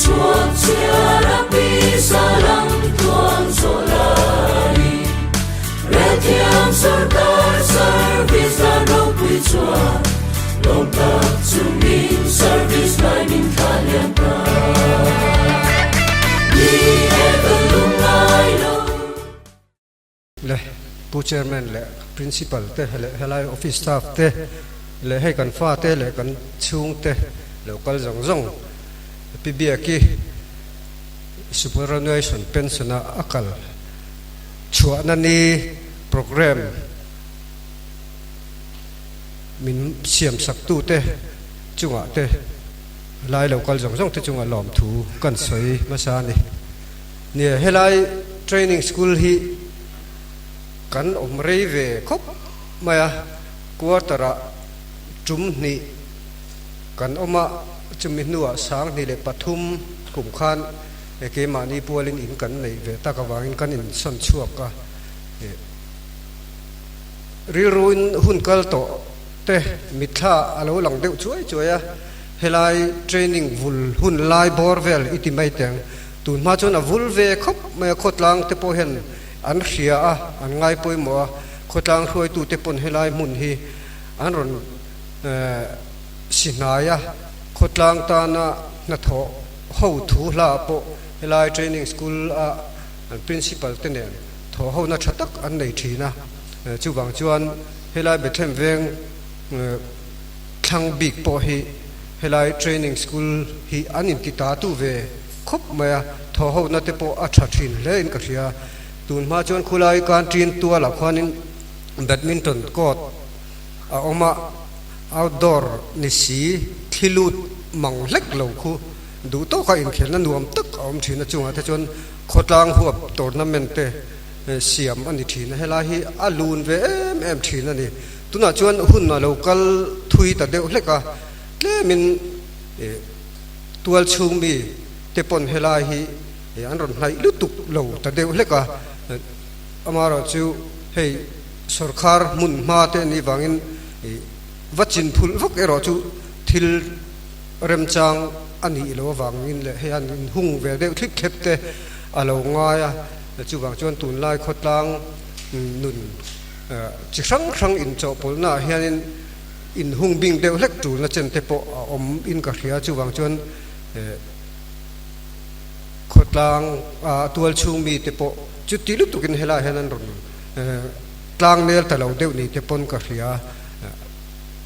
chuộc chia rabbi salam tuan solari retiam sarkar service la ro pui chua long tak chungin service lai min khaliam pra ni evelung lai lo le pu chairman le principal te le helai office staff te le hai kan fa te le kan chung te local zong zong pibia ki superannuation pension akal chua na ni program min siam sak tu te chunga te lai local zong zong te chunga lom thu kan soi ma sa ni ne helai training school hi kan omrei ve khop maya quartera chum ni kan oma chumi nuwa sang ni le pathum kum khan ke mani polin in kan nei ve ta ka wangin kan in son chuak ka ril ruin hun kal to te mitha alo lang deuh chuai chuaya helai training vul hun lai borvel iti mai teng tun ma chon a vul ve khop mai khotlang te po hen an khia a an ngai poi mo khotlang hroi tu te pon helai mun hi an ron sinaya khotlang ta na tho ho thu la po helai training school a principal te nen tho ho na thatak an nei thina chu wang chuan helai bethem veng thang big po hi helai training school hi anin ki ta tu ve khop maya tho ho na te po a tha thin le in ka ria tun ma chuan khulai kan trin tua la khanin badminton court a oma outdoor ni si thilut mang lek lo khu du to ka in khel na nuam tak om thina chunga ta chon khotlang huap tournament te siam ani thina hela hi alun ve em thina ni tuna chuan hun na local thui ta deuh hleka tle min tual chung mi te pon hela hi an ron hlai lutuk lo ta deuh hleka amaro chu hei sarkar mun ma te ni wangin vachin phul vak ero chu thil remchang ani lo wangin le hean hung ve deuh thik khep te alo ngaya chu wang chuan tun lai khotlang nun chi sang in cho pol na hianin in hung bing deuh hlek tu na chen te po om in ka khia chu wang chuan khotlang tual chung mi te po chu ti lu tukin hela henan ron tlang nel ta lo deuh ni te pon ka khia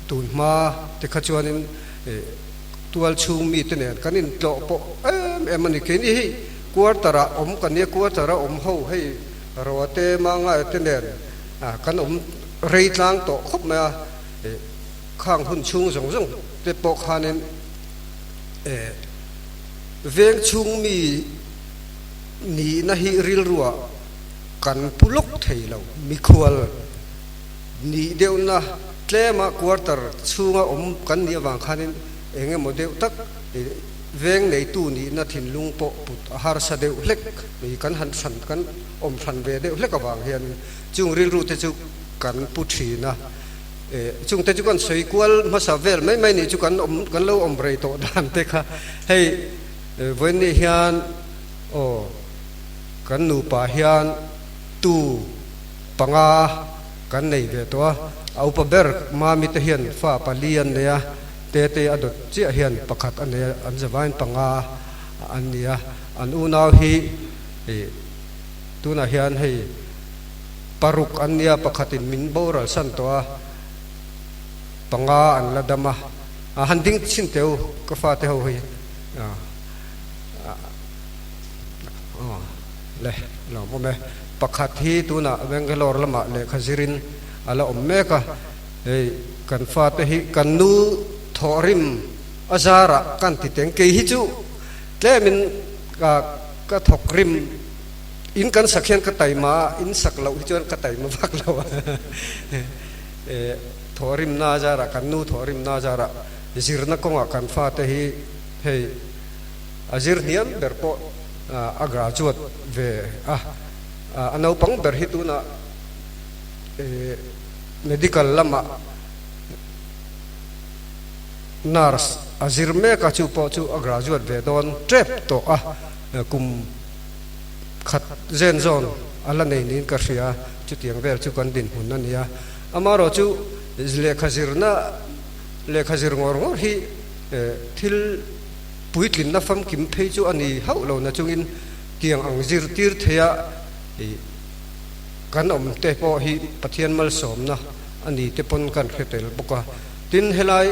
tun ma te kha chuanin tual chung mi te nen kanin tlo po em ani ke ni hi quartera om kan ni quartera om ho hei rote ma nga te nen kan om rei tlang to khop ma khang hun chung zong zong te po khanin veng chung mi ni na hi ril ruwa kan pulok thei lo mi khwal ni deu na tlema quarter chunga om kan ni wang khanin enge modeu tak veng nei tu ni na thin lung po put har sa deu hlek mi kan han san kan om san ve deu hlek awang hian chung ril ru te chu kan pu thina chung te chu kan soi kwal ma sa vel mai ni chu kan lo om rei to dan te kha hei wen ni hian o kan nu pa hian tu panga kan nei ve to au pa ber ma mi te hian fa palian ne ya te adot chi hian pakhat ane an zawain panga an nia an unaw hi tuna hian hei paruk an nia pakhatin min boral san to panga an ladama handing chin teu ka fa te ho hi le lo mo me pakhat hi tuna Bangalore lama le khazirin ala ommeka ei kan fa te hi kan nu thorim azara kan ti teng ke hi chu tlemin ka thokrim in kan sakhian ka taima in saklo hi chuan ka taima vak lo thorim na jara kan nu thorim na jara zirna konga kan fa te hi hei azir niam berpo a graduate ve anau pang ber hi tuna medical lama nurse azir me ka chu po chu a graduate ve don trap to a kum khat zen zone ala nei nin ka ria chu tiang vel chu kan din hun ania amaro chu le khazir ngor hi thil puitlin na fam kim phei chu ani haulo na chungin tiang ang zir tir theya kan om te po hi pathian mal som na ani te pon kan khetel boka tin helai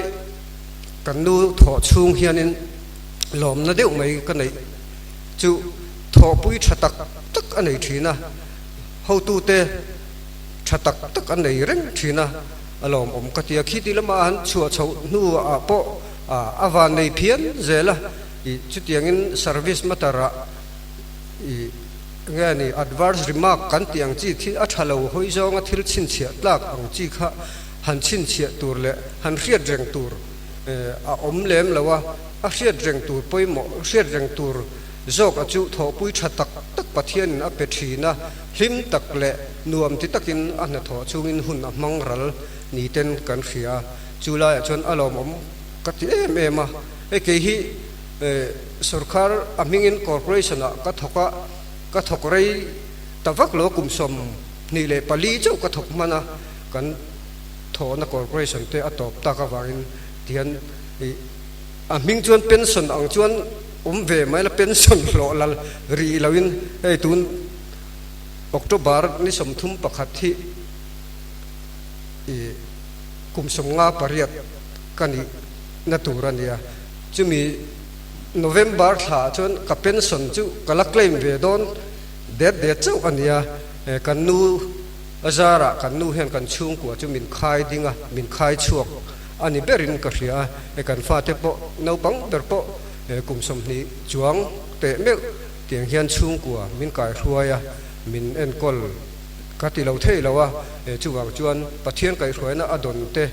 kan nu tho chung hianin lom na deuh mai kan nei chu tho pui thatak tak anei thina ho tu te thatak tak anei reng thina alom om katia khiti lama an chua chho nu a po awan nei phian zela I chutiangin service matara I ngani adverse remark kan tiang chi thi athalo hoi zonga thil chin chia tlak ang chi kha han chin chia tur le han riat reng tur a om lem lawa a riat reng tur poimo riat reng tur zok achu tho pui thatak tak pathian a pe thina hlim tak le nuam ti takin an tho chungin hun a mangral ni ten kan khia chula chon alom om kati em a e ke hi sarkar amingin corporation ka thokrei tawak lo kumsom ni le pali chau ka thok mana kan thona corporation te atop ta ka wangin tian aming chuan pension ang chuan ve mai la pension lo lal ri lawin ei tun october ni somthum pakhat hi kumsom nga pariat kani naturania chumi November tha chon ka pension chu kala claim ve don de chau ania kan nu azara kan nu hen kan chung ko chu min khai dinga min khai chuak ani berin ka ria kan fa te po no pang ber po kum som ni chuang te me tiang hian chung ko min kai hruaya min en kol ka ti lo thei lawa chuwang chuan pathian kai hruaina adon te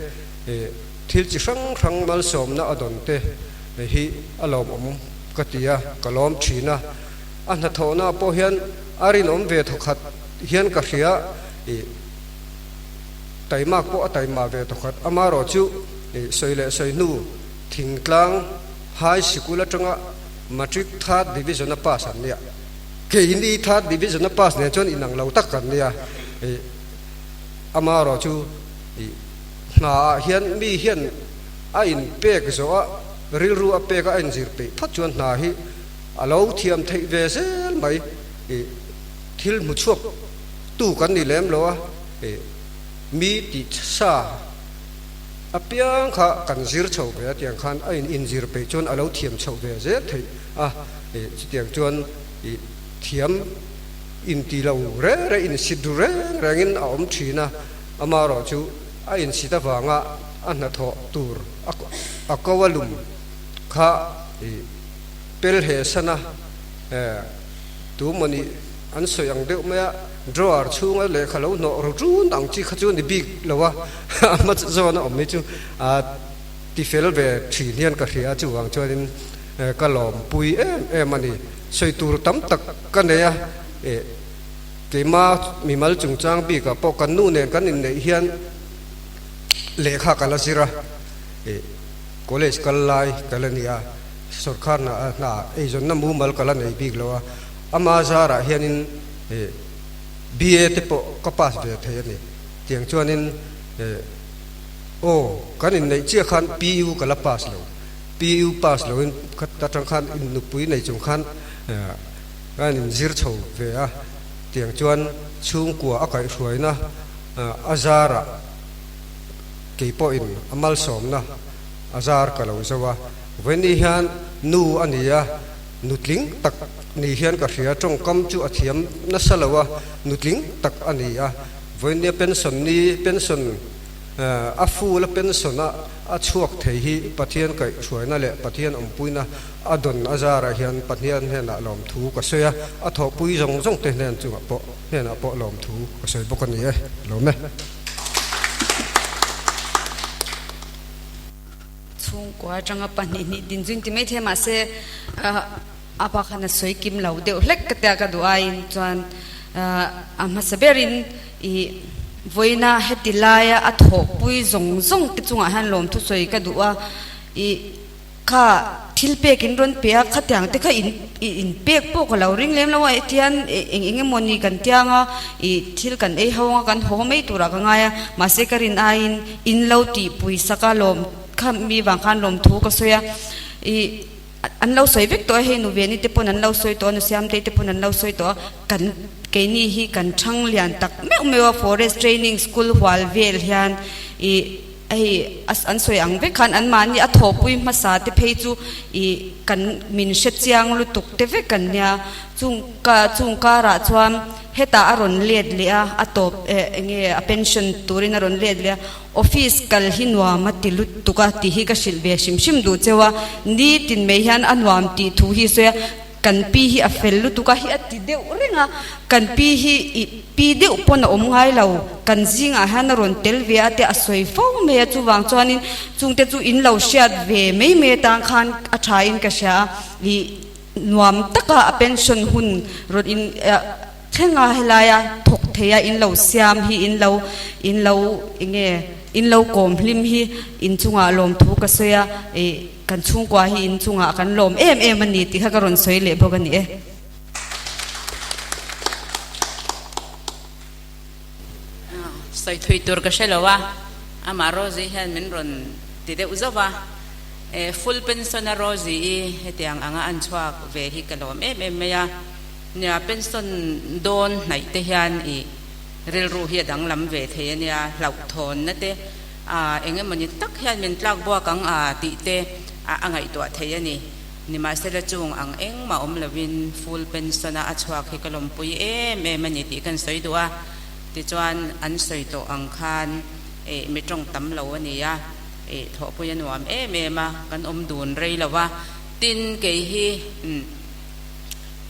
thil chi sang mal som na adon te hi alom om katia kalom thina anna thona po hian arin om ve thokhat hian ka hria taima po taima ve thokhat amaro chu soile soinu thingtlang high school atanga matric third division a pass an nia ke hindi third division a pass ne chon inang lo tak kan nia amaro chu na hian mi hian a in pek zo a ril ru a pek a in zir pe phat chuan na hi alo thiam thei ve sel mai thil mu chuak tu kan ni lem lo a mi ti sa apiang kha kan zir chho ve tiang khan a in zir pe chon alo thiam chho ve ze thei a tiang chuan thiam in ti lo re in sidure rangin a om thina amaro chu a in sita wanga anna tho tur akawalum kha pel he sana tu mani an soyang de maya drawer chunga le khalo no ro chu nang chi kha chu ni big lawa ma zona om me chu a ti fel ve thi nian ka hria chu wang chuanin kalom pui em mani soi tur tam tak ka ne ya ke ma mi mal chung chang bi ka po kan nu ne kan in nei hian lekha kala sira college kalai kalania sarkar na ejon na mumal kala nei big lawa ama zara hianin BA te po kapas ve thayani tiang chuanin kanin nei chia khan PU kala pass lo PU pass lo in khatta tang khan in nupui nei chung khan kanin zir chho ve a tiang chuan chung kwa akai hruaina azara keipo in amal somna azar kalau zawa veni hian nu ania nutling tak ni hian ka hria tong kam chu athiam na salawa nutling tak ania veni pension ni pension a full pension a chuak thei hi pathian kai hruaina le pathian ompuina adon azara hian pathian hena lom thu ka soya a tho pui jong jong te nen chu po hena po lom thu ka soi bokani lo me qua trong apa ni din jin ti mai thema se apa khana soi kim lau de hlek ka ta ka duai chuan ama saberin I voina hetilaya atho pui zong zong ti chunga han lom thu soi ka duwa I ข้าทิลเปกินรอนเปียข้าแต่งแต่ข้าอินเปียกพวกเราเร่งเลี้ยมแล้วว่าเทียนเองมอนีกันเตียงอ่ะทิลกันฮาวกันหัวไม่ตัวรักง่ายมาเสกรินอินเล่าตีปุยสักลมข้ามีบางคันลมทุกข์ก็สวยอันเราสวยเวกตัวให้หนูเวนี่เตปนันเราสวยตัวนุสยามเตปนันเราสวยตัวกันเกนี่ฮีกันช่างเลียนตักไม่ว่า forest training school หัวเวลเฮียนอันสวยอังเวคันอันมานี่อัฐปุยมาสาเตเพจูกันมินเชตยังลุตุกเตเวกันเนี่ยจุงการะชวมเฮตาอารอนเลียดเลียอัตบpension ตูรินอารอนเลียดเลียออฟฟิศกัลหินวามัติลุตุกะติฮิกชิลเบชิมดูเจว่านี่ตินเมียนอันวามติทูฮิเสยกันปีฮิอเฟลลุตุกะฮิอติเดอุริงะกันปีฮิปีเดอุปนอมไงเรากันจิงอาหารรอนเตลเวียเตอสวยฟ้องเมียจูวางจวนินจุงเตจูอินเราเชียดเวไม่เมียต่างคันอัชาอินกะเชียนวมตะกะpension หุ่นรถอินเช่นอะไรล่ะถกเทียอินเราเสียมฮีอินเรากอมลิมฮีอินจุงอาลมทุกข์เสียกันชุ่งกว่าฮีอินจุงอากันลมมันนี่ที่ข้ากรอนสวยเละพวกนี้สวยถุยตัวก็ใช่หรอวะอามาโรซีเห็นมันรอนติดเดอุจวะfull pension โรซีเหตุอย่างอันชวกเวฮิกลมไม่ยาเนี่ยเป็นส่วนโดนไหนเทียนเรียลรู้เฮียดังลำเวทีเนี่ยเหล่าทนนั่นเตเองมันยิ่งตักเฮียนมันตักบัวกังติเตไงตัวเทียนี่มาเสด็จจงเองมาลวินฟูลเป็นส่วนอัชวาคิกลมปุยมันยิ่งติกันสวยตัวติจวนอันสวยตัวอังคารไม่ตรงตำเหล่านี้ถอปุยนวมมากันดูนเรียลว่าตินเกฮี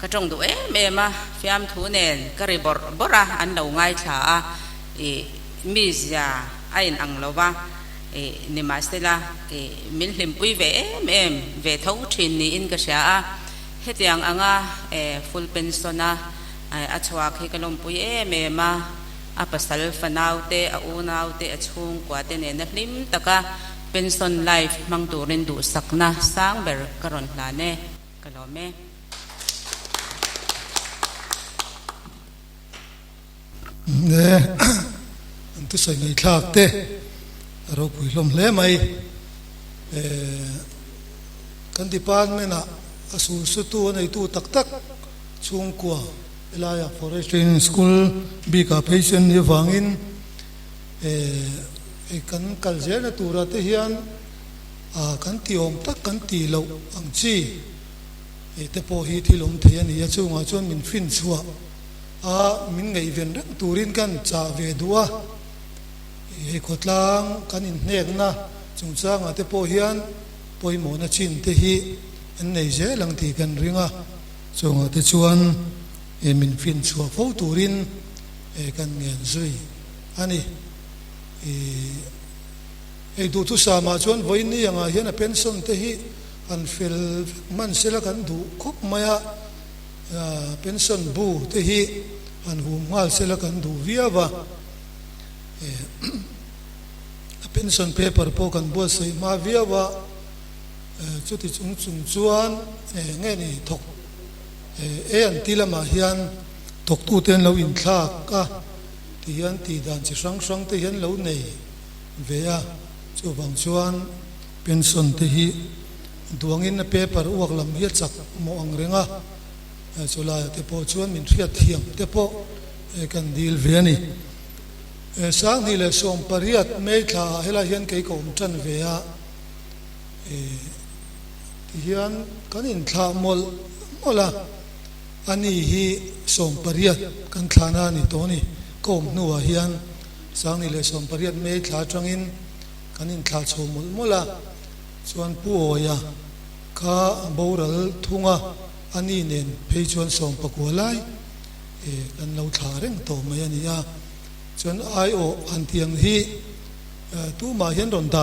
ก็จงดูเมมาฟิามทูเนนก็รีบอระอันเราง่ายช้ามิสยาไอ้อังเราว่านิมาสเตล่ามิลลิมปุยเวท้องถิ่นนี่อินก็เสียเหตุอย่างฟูลเป็นโซนาอัชวาคิกลมปุยเมมาปัสสาวะฟันเอาเตอูนเอาเตช่วงกว่าเตเนนักลิมตะกะเป็นโซนไลฟ์มังดูเรนดูสักนะสร้างเบอร์กรอนลาเน่กลอเมเนี่ยอันที่ใส่ในคลากเตะเราคุยลมเล่ไหมกันที่ปานไม่น่ะสู้สุดตัวในตู้ตักช่วงกว่าเวลาอยาก forest training school บีกับ patient ยี่ฟังอินกันกัลเจนตัวรัตเฮียนกันที่อมตักกันที่เราอังจีแต่พอฮีที่ลมเทียนนี่ช่วงจนมินฟินชัวมินไงเวนรักตูรินกันจ่าเวดัวขดล้างกันอินเนกนะจงสร้างอาเตโพเฮียนโพยโมนัชินเตฮีอันไหนเจลังตีกันริงจงอาเตชวนมินฟินชัวฟูตูรินกันเงียนซุยอันนี้ดูทุสามาชวนวันนี้ยังเห็นเป็นส่วนเตฮีอันฟิลมันเสละกันดูคุบมายาเป็นส่วนบูเตฮีอันหูมาเสละกันดูวิอาบะเป็นส่วนเพเปอร์พอกันบัวใส่มาวิอาบะจุดที่จุงจวนเงี้ยนี่ถกอันที่ละมาเฮียนถกตู้เต็นเราอินทากก็ที่เฮียนที่ด่านจะช่างที่เฮียนเราในเวียจูบางจวนเป็นส่วนที่ฮีดวงอินเพเปอร์อวกลำเฮียจักมองเริงสุลาเตโพชวนมินเทียเทียมเตโพกันดีลเวียนี่สร้างนี่เลยส่งปริยัติไม่ข่าให้เราเห็นกี่กรมจันเวียที่เห็นกันอินข่ามอละอันนี้ฮีส่งปริยัติกันข่านานี่ตัวนี้กรมนัวเห็นสร้างนี่เลยส่งปริยัติไม่ข่าจังอินกันอินข่าโชมอละส่วนผู้อยาข้าบูรัลทุ่งอันนี้เนี่ยเพยชวนส่งประกวดไล่กันเราถ่าเร่งโตมาอย่างนี้จนไอโออันเทียงที่ตู้มาเห็นโดนด่า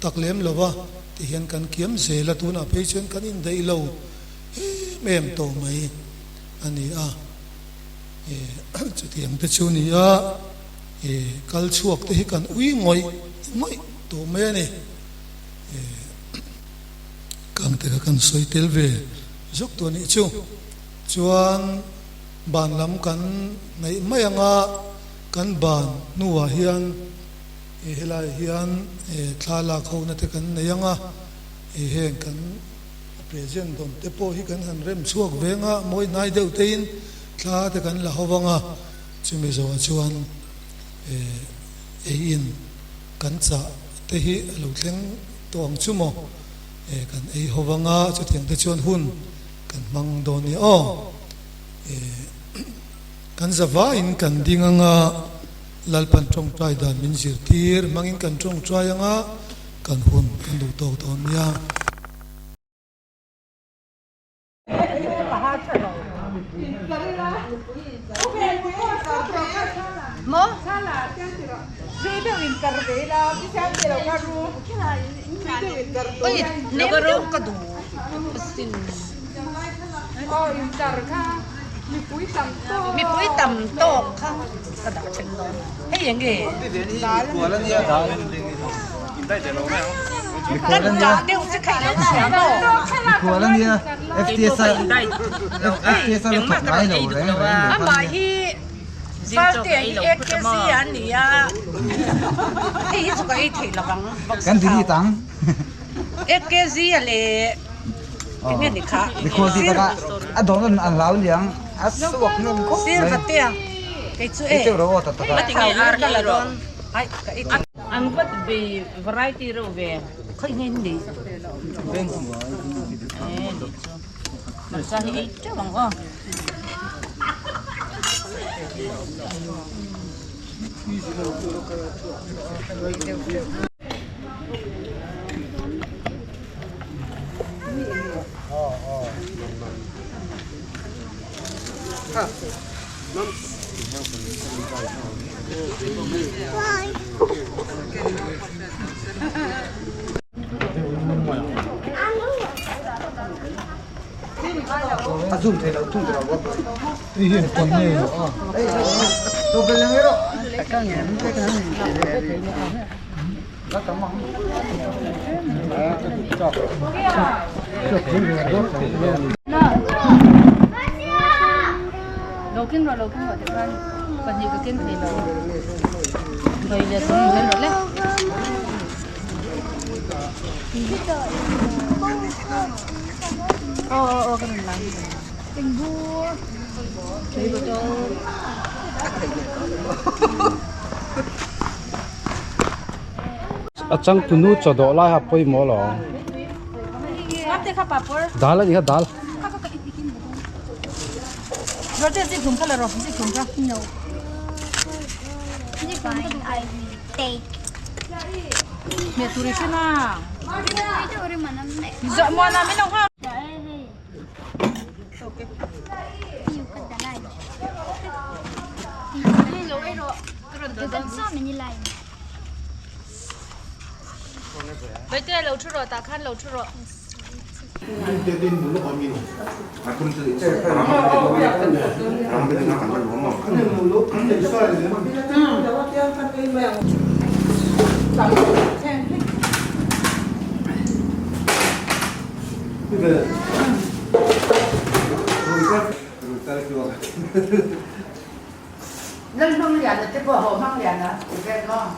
ตักเลี้ยมแล้วว่าที่เห็นกันเขียมเสละตัวน่ะเพยชวนกันอินได้เราแม่มโตไหมอันนี้จุดเทียงแต่ช่วงนี้กัลชวกที่กันอุ้ยงอยโตไหมนี่ te ka kan soi tel ve zok to ni chu chuan ban lam kan nei mai anga kan ban nuwa hian helai hian thala khona te kan nei anga heng kan present dom te po hi kan han rem chuak venga moi nai deuh tein thla te kan la howanga chumi zo chuan in kan cha te hi lo thleng tong chumo kan howanga chu tiang te chuan hun kan mang do ni kan zawa in kan dinganga lalpan tong trai dan min zir tir mangin kan tong trai anga kan hun kan du to to mia Mo? Sala, Sino intervela, kisah dia karu. Sino intervela. Oi, negaro ka du. Oh, interka. Mi pui tam to. Mi pui tam to ka ka da chen do. Hey yang ge. Kan da deu se kai lo xiao lo. Của lần kia FTS FTS nó thuộc lại rồi đấy. Ama hi Falte EKC an ni ya. Hi chu ka i thei lawang. Kan đi tăng. EKC le nghe ni kha. Đi coi gì ta? À đó là ăn lão liang. À suộc nên có. Sir fatia. Cái chu e. Cái rồi ta ta. Mati ngai ar ka la don. Ai ka i. Ang bat be variety ro ve. Khoi ngai ni. Bên không có. Sa hi chu bang ko. À zoom thế nào zoom thế nào. hi hian kon nei Tôi bên lăng rồi. Lâu kinh rồi thì còn nhiều cái kinh thì là vậy là cũng lên rồi đấy. Cái mình làm tình vua thấy vào cho achang tunu chodo lai ha poi mo lo ngáp thế khắp papur dal ni ha dal rồi thế gì cũng cái là rồi gì cũng ra No. Fine, I will take. mẹ tụi nó na Ito rin manam na. giờ mua na mình đâu ha Yung kadalay. Yung sa amin nila yun. bây giờ lâu chưa rồi ta khăn lâu chưa rồi Lên không liền là cái bờ hồ không liền là cái con.